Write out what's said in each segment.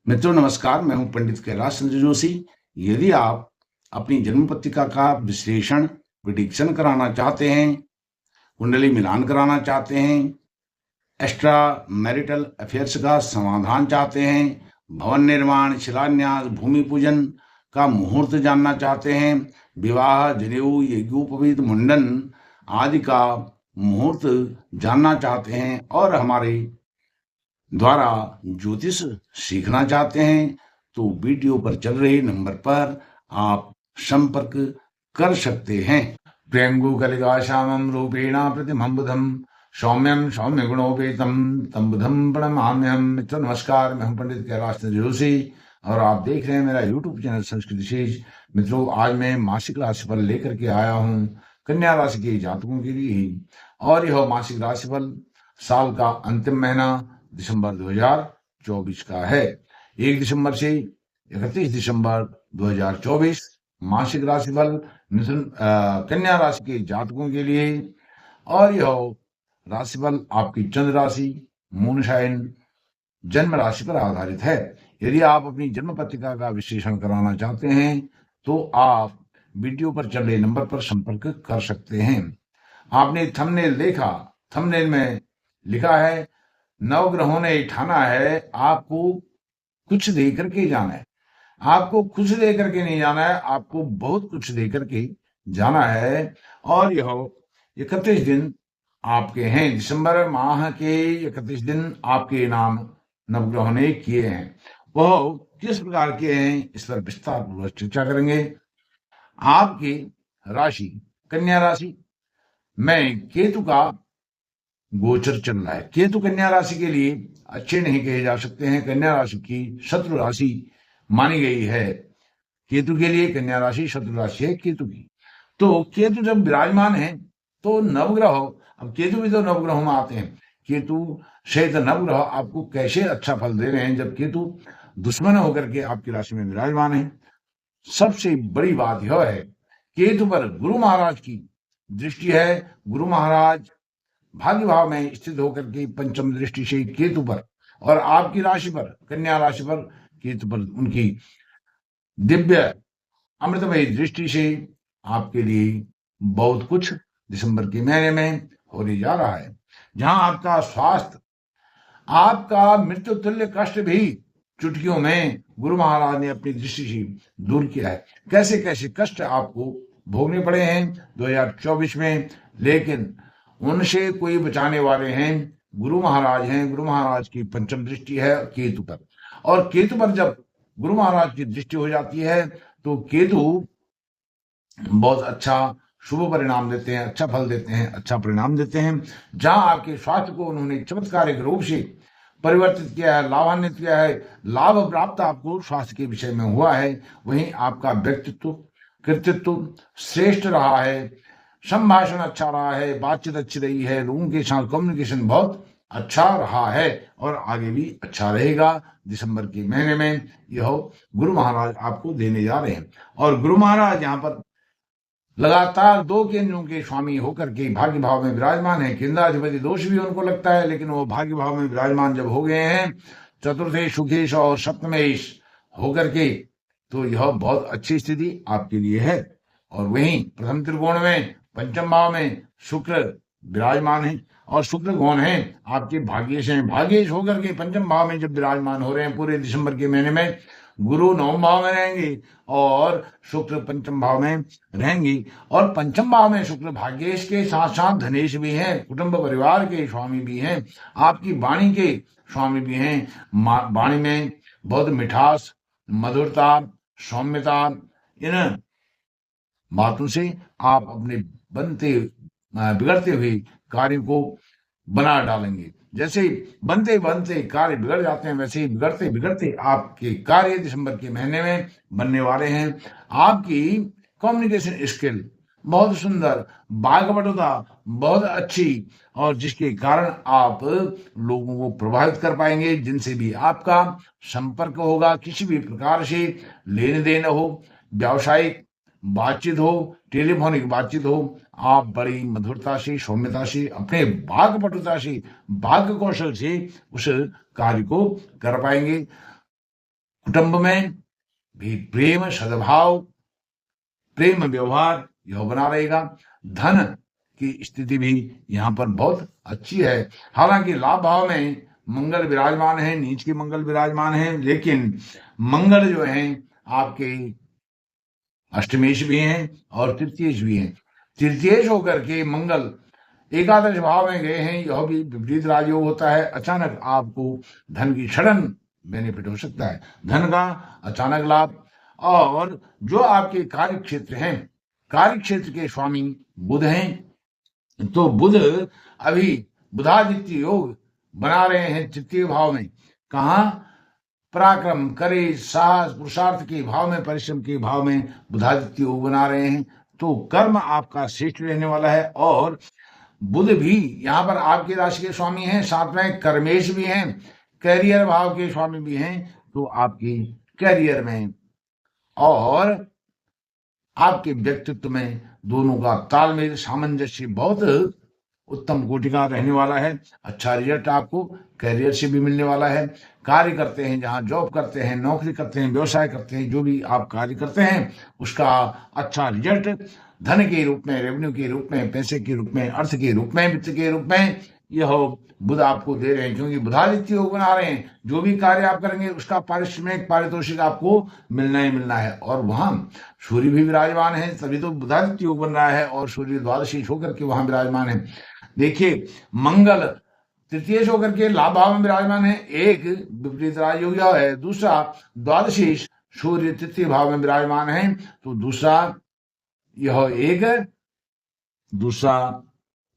मित्रों नमस्कार, मैं हूं पंडित कैलाश चंद्र जोशी। यदि आप अपनी जन्म पत्रिका का विश्लेषण, प्रिडिक्शन कराना चाहते हैं, कुंडली मिलान कराना चाहते हैं, एक्स्ट्रा मैरिटल अफेयर्स का समाधान चाहते हैं, भवन निर्माण, शिलान्यास, भूमि पूजन का मुहूर्त जानना चाहते हैं, विवाह, जनेऊ, यज्ञोपवीत, मुंडन आदि का मुहूर्त जानना चाहते हैं और हमारे द्वारा ज्योतिष सीखना चाहते हैं, तो वीडियो पर चल रहे नंबर पर आप संपर्क कर सकते हैं। प्रियंगु कलिका श्यामं रूपेण प्रतिमं बुधं सौम्यं सौम्य गुणोपेतम तम बुधं प्रणमाम्यहम्। मित्रों नमस्कार, मैं हूं पंडित कैलाश चंद्र जोशी और आप देख रहे हैं मेरा यूट्यूब चैनल संस्कृत विशेष। मित्रों, आज मैं मासिक राशिफल लेकर के आया हूं कन्या राशि के जातकों के लिए, और यह मासिक राशिफल साल का अंतिम महीना दिसंबर 2024 का है। 1 दिसंबर से 31 दिसंबर 2024 मासिक राशिफल कन्या राशि के जातकों के लिए, और यह राशिफल आपकी चंद्र राशि, मून साइन, जन्म राशि पर आधारित है। यदि आप अपनी जन्म पत्रिका का विश्लेषण कराना चाहते हैं तो आप वीडियो पर चल रहे नंबर पर संपर्क कर सकते हैं। आपने थंबनेल देखा, थंबनेल में लिखा है नवग्रहों ने ठाना है आपको कुछ दे करके जाना है। आपको कुछ दे करके नहीं जाना है, आपको बहुत कुछ दे करके जाना है। और यह 31 दिन आपके हैं, दिसंबर माह के 31 दिन आपके नाम नवग्रहों ने किए हैं। वह किस प्रकार के हैं, इस पर विस्तार पूर्वक चर्चा करेंगे। आपकी राशि कन्या राशि में केतु का गोचर चल रहा है। केतु कन्या राशि के लिए अच्छे नहीं कहे जा सकते हैं, कन्या राशि की शत्रु राशि मानी गई है। केतु के लिए कन्या राशि शत्रु राशि है केतु की। तो केतु जब विराजमान है तो नवग्रह, अब केतु भी तो नवग्रहों में आते हैं, केतु सहित नवग्रह आपको कैसे अच्छा फल दे रहे हैं जब केतु दुश्मन होकर के आपकी राशि में विराजमान है। सबसे बड़ी बात यह है, केतु पर गुरु महाराज की दृष्टि है। गुरु महाराज भाग्य भाव में स्थित होकर के पंचम दृष्टि से केतु पर और आपकी राशि पर, कन्या राशि पर केतु पर उनकी दिव्य अमृतमयी दृष्टि से आपके लिए बहुत कुछ दिसंबर के महीने में होने जा रहा है। जहां आपका स्वास्थ्य, आपका मृत्यु तुल्य कष्ट भी चुटकियों में गुरु महाराज ने अपनी दृष्टि से दूर किया है। कैसे कैसे कष्ट आपको भोगने पड़े हैं 2024 में, लेकिन उनसे कोई बचाने वाले हैं, गुरु महाराज हैं। गुरु महाराज की पंचम दृष्टि है केतु पर, और केतु पर जब गुरु महाराज की दृष्टि हो जाती है तो केतु बहुत अच्छा शुभ परिणाम देते हैं, अच्छा फल देते हैं, अच्छा परिणाम देते हैं। जहां आपके स्वास्थ्य को उन्होंने चमत्कारिक रूप से परिवर्तित किया है, लाभान्वित किया है, लाभ प्राप्त आपको स्वास्थ्य के विषय में हुआ है, वहीं आपका व्यक्तित्व, कृतित्व श्रेष्ठ रहा है, संभाषण अच्छा रहा है, बातचीत अच्छी रही है, लोगों के साथ कम्युनिकेशन बहुत अच्छा रहा है और आगे भी अच्छा रहेगा। दिसंबर के महीने में यह गुरु महाराज आपको देने जा रहे हैं, और गुरु महाराज यहाँ पर लगातार 2 केंद्रों के स्वामी होकर के भाग्य भाव में विराजमान है। केंद्राधिपति दोष भी उनको लगता है, लेकिन वो भाग्य भाव में विराजमान जब हो गए हैं चतुर्थेश, सुखेश और सप्तमेश होकर के, तो यह बहुत अच्छी स्थिति आपके लिए है। और वहीं प्रथम त्रिकोण में पंचम भाव में शुक्र विराजमान है, और शुक्र कौन है, आपके भाग्येश हैं। भाग्येश होकर के पंचम भाव में जब विराजमान हो रहे हैं पूरे दिसंबर के महीने में, गुरु नवम भाव में रहेंगे और शुक्र पंचम भाव में रहेंगी। और पंचम भाव में शुक्र भाग्येश के साथ साथ धनेश भी हैं, कुटुंब परिवार के स्वामी भी हैं, आपकी वाणी के स्वामी भी हैं। वाणी में बहुत मिठास, मधुरता, सौम्यता, इन बातों से आप अपने बिगड़ते हुए कार्य को बना डालेंगे। जैसे बनते बनते कार्य बिगड़ जाते हैं, वैसे ही बिगड़ते बिगड़ते आपके कार्य दिसंबर के महीने में बनने वाले हैं। आपकी कम्युनिकेशन स्किल बहुत सुंदर, वाक्पटुता बहुत अच्छी, और जिसके कारण आप लोगों को प्रभावित कर पाएंगे। जिनसे भी आपका संपर्क होगा, किसी भी प्रकार से लेन देन हो, व्यावसायिक बातचीत हो, टेलीफोनिक बातचीत हो, आप बड़ी मधुरता से, सौम्यता से, अपने वाक्पटुता से, वाक्य कौशल से उस कार्य को कर पाएंगे। कुटुंब में भी प्रेम, सद्भाव, प्रेम व्यवहार यह बना रहेगा। धन की स्थिति भी यहाँ पर बहुत अच्छी है। हालांकि लाभ भाव में मंगल विराजमान है, नीच के मंगल विराजमान है, लेकिन मंगल जो है आपके अष्टमेश भी हैं और तृतीयेश भी हैं। तृतीयेश होकर के मंगल एकादश भाव में गए हैं, यह भी विपरीत राजयोग होता है। अचानक आपको धन की सडन बेनिफिट हो सकता है, धन का अचानक लाभ। और जो आपके कार्य क्षेत्र हैं, कार्य क्षेत्र के स्वामी बुध हैं, तो बुध अभी बुधादित्य योग बना रहे हैं तृतीय भाव में। कहा? पराक्रम, करेज, साहस, पुरुषार्थ के भाव में, परिश्रम के भाव में बुधादित्य योग बना रहे हैं। तो कर्म आपका श्रेष्ठ रहने वाला है। और बुध भी यहाँ पर आपकी राशि के स्वामी हैं, साथ में कर्मेश भी हैं, कैरियर भाव के स्वामी भी हैं। तो आपकी कैरियर में और आपके व्यक्तित्व में दोनों का तालमेल, सामंजस्य बहुत उत्तम कोटि का रहने वाला है। अच्छा रिजल्ट आपको कैरियर से भी मिलने वाला है। कार्य करते हैं, जहां जॉब करते हैं, नौकरी करते हैं, व्यवसाय करते हैं, जो भी आप कार्य करते हैं उसका अच्छा रिजल्ट धन के रूप में, रेवेन्यू के रूप में, पैसे के रूप में, अर्थ के रूप में, वित्त के रूप में यह बुध आपको दे रहे हैं। क्योंकि बुधादित्य योग बना रहे हैं, जो भी कार्य आप करेंगे उसका पारिश्रमिक, पारितोषिक आपको मिलना ही मिलना है। और वहां सूर्य भी विराजमान है, तभी तो बुधादित्य योग बन रहा है, और सूर्य द्वादशी होकर के वहां विराजमान है। देखिए, मंगल तृतीय होकर के लाभ भाव में विराजमान है, एक विपरीत राजयोग है, दूसरा द्वादशी सूर्य तृतीय भाव में विराजमान है। तो दूसरा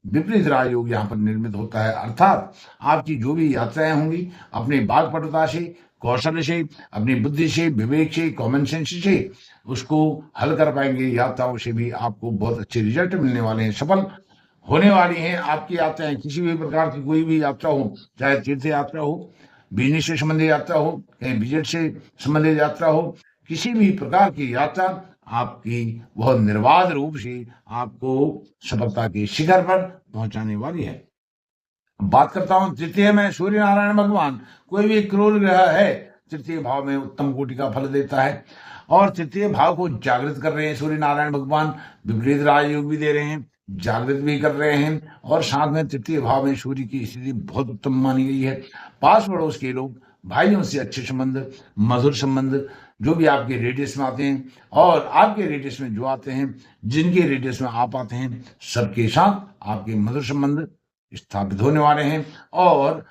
विपरीत राजयोग यहाँ पर निर्मित होता है। अर्थात आपकी जो भी यात्राएं होंगी, अपने वाक्पटुता से, कौशल से, अपनी बुद्धि से, विवेक से, कॉमन सेंस से उसको हल कर पाएंगे। यात्राओं से भी आपको बहुत अच्छे रिजल्ट मिलने वाले हैं, सफल होने वाली हैं आपकी यात्राएं। किसी भी प्रकार की कोई भी यात्रा हो, चाहे तीर्थ यात्रा हो, बिजनेस से संबंधित यात्रा हो, कहीं विजिट से संबंधित यात्रा हो, किसी भी प्रकार की यात्रा आपकी बहुत निर्बाध रूप से आपको सफलता के शिखर पर पहुंचाने वाली है। बात करता हूं तृतीय में सूर्य नारायण भगवान। कोई भी क्रूर ग्रह है तृतीय भाव में उत्तम कोटि का फल देता है, और तृतीय भाव को जागृत कर रहे हैं सूर्य नारायण भगवान। विपरीत राजयोग भी दे रहे हैं, जागृत भी कर रहे हैं, और साथ में तृतीय भाव में सूर्य की स्थिति बहुत उत्तम मानी गई है। पास पड़ोस के लोग, भाइयों से अच्छे संबंध, मधुर संबंध, जो भी आपके रेडियस में आते हैं और आपके रेडियस में जो आते हैं, जिनके रेडियस में आप आते हैं, सबके साथ आपके मधुर संबंध स्थापित होने वाले हैं। और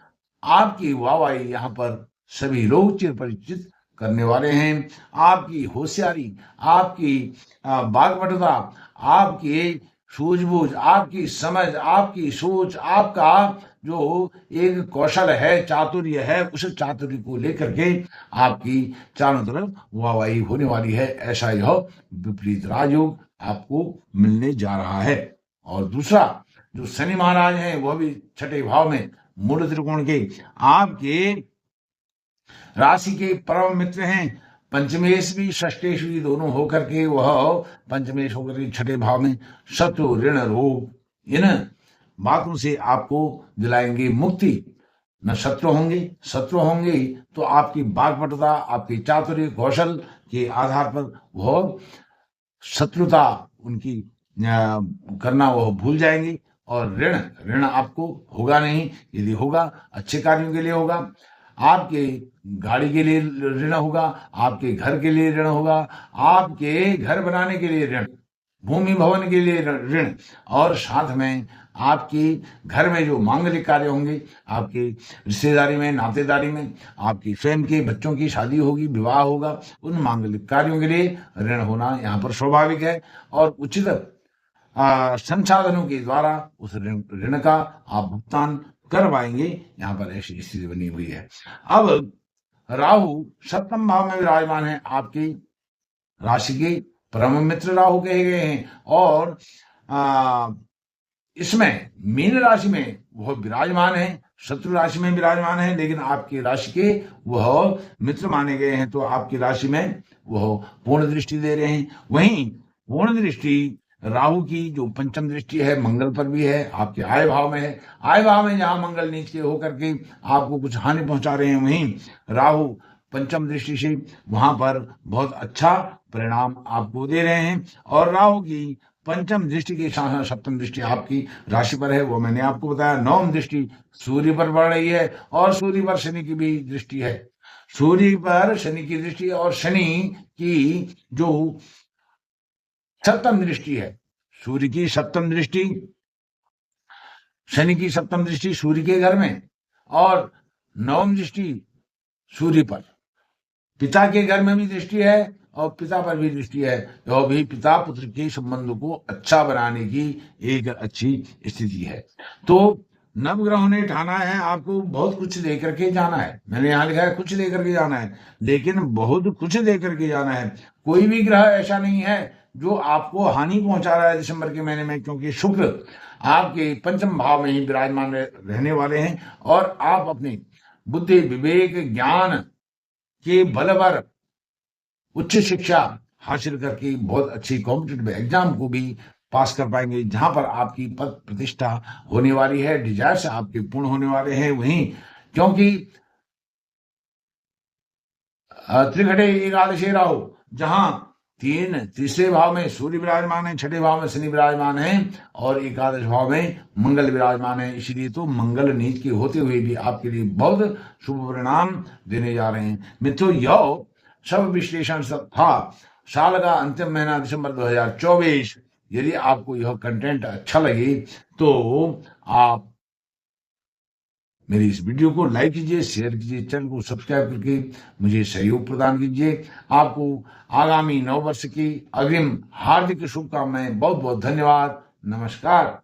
आपकी वाहवाही यहाँ पर सभी लोग चिर परिचित करने वाले हैं। आपकी होशियारी, आपकी वाग्पटुता, आपकी सूझबूझ, आपकी समझ, आपकी सोच, आपका जो एक कौशल है, चातुर्य है, उस चातुर्य को लेकर के आपकी चारों तरफ वाहवाही होने वाली है। ऐसा यह विपरीत राजयोग आपको मिलने जा रहा है। और दूसरा, जो शनि महाराज हैं, वह भी छठे भाव में मूल त्रिकोण के आपके राशि के परम मित्र हैं। पंचमेश भी, षष्टेश भी दोनों होकर के वह पंचमेश होकर के छठे भाव में शत्रु, ऋण, रोग, इन बातों से आपको दिलाएंगे मुक्ति। न शत्रु होंगे तो आपकी वाक्पटुता, आपकी चातुर्य, कौशल के आधार पर वह शत्रुता उनकी करना वह भूल जाएंगे। और ऋण आपको होगा नहीं, यदि होगा अच्छे कार्यों के लिए होगा। आपके गाड़ी के लिए ऋण होगा, आपके घर के लिए ऋण होगा, आपके घर बनाने के लिए ऋण, भूमि भवन के लिए ऋण, और साथ में आपकी घर में जो मांगलिक कार्य होंगे, आपकी रिश्तेदारी में, नातेदारी में, आपकी स्वयं के बच्चों की शादी होगी, विवाह होगा, उन मांगलिक कार्यों के लिए ऋण होना यहाँ पर स्वाभाविक है। और उचित संसाधनों के द्वारा उस ऋण का आप भुगतान कर पाएंगे। यहाँ पर ऐसी स्थिति बनी हुई है। अब राहु सप्तम भाव में विराजमान है, आपकी राशि के परम मित्र राहु कहे गए हैं। और इसमें मीन राशि में वह विराजमान है, शत्रु राशि में विराजमान है, लेकिन आपकी राशि के वह मित्र माने गए हैं। तो आपकी राशि में वह पूर्ण दृष्टि दे रहे हैं। वहीं पूर्ण दृष्टि राहु की जो पंचम दृष्टि है मंगल पर भी है, आपके आय भाव में है। आय भाव में जहां मंगल नीच के होकर के आपको कुछ हानि पहुंचा रहे हैं, वहीं राहु पंचम दृष्टि से वहां पर बहुत अच्छा परिणाम आपको दे रहे हैं। और राहु की पंचम दृष्टि के साथ साथ सप्तम दृष्टि आपकी राशि पर है, वो मैंने आपको बताया। नवम दृष्टि सूर्य पर पड़ रही है और सूर्य पर शनि की भी दृष्टि है। सूर्य पर शनि की दृष्टि और शनि की जो सप्तम दृष्टि है, सूर्य की सप्तम दृष्टि, शनि की सप्तम दृष्टि सूर्य के घर में और नवम दृष्टि सूर्य पर। पिता के घर में भी दृष्टि है और पिता पर भी दृष्टि है, तो भी पिता पुत्र के संबंध को अच्छा बनाने की एक अच्छी स्थिति है। तो नवग्रहों ने ठाना है आपको बहुत कुछ लेकर के जाना है। मैंने यहाँ लिखा है कुछ लेकर के जाना है, लेकिन बहुत कुछ लेकर के जाना है। कोई भी ग्रह ऐसा नहीं है जो आपको हानि पहुंचा रहा है दिसंबर के महीने में, क्योंकि शुक्र आपके पंचम भाव में ही विराजमान रहने वाले हैं और आप अपनी बुद्धि विवेक ज्ञान के बल पर उच्च शिक्षा हासिल करके बहुत अच्छी कॉम्पिटिटिव एग्जाम को भी पास कर पाएंगे, जहां पर आपकी पद प्रतिष्ठा होने वाली है, डिजायर्स आपके पूर्ण होने वाले हैं। वहीं क्योंकि त्रिघटे एकादशी राहु, जहां तीसरे भाव में सूर्य विराजमान है, छठे भाव में शनि विराजमान है और एकादश भाव में मंगल विराजमान है, इसलिए तो मंगल नीच के होते हुए भी आपके लिए बहुत शुभ परिणाम देने जा रहे हैं। मित्रों, यह सब विश्लेषण सब था साल का अंतिम महीना दिसंबर 2024। यदि आपको यह कंटेंट अच्छा लगे तो आप मेरी इस वीडियो को लाइक कीजिए, शेयर कीजिए, चैनल को सब्सक्राइब करके मुझे सहयोग प्रदान कीजिए। आपको आगामी नव वर्ष की अग्रिम हार्दिक शुभकामनाएं। बहुत बहुत धन्यवाद। नमस्कार।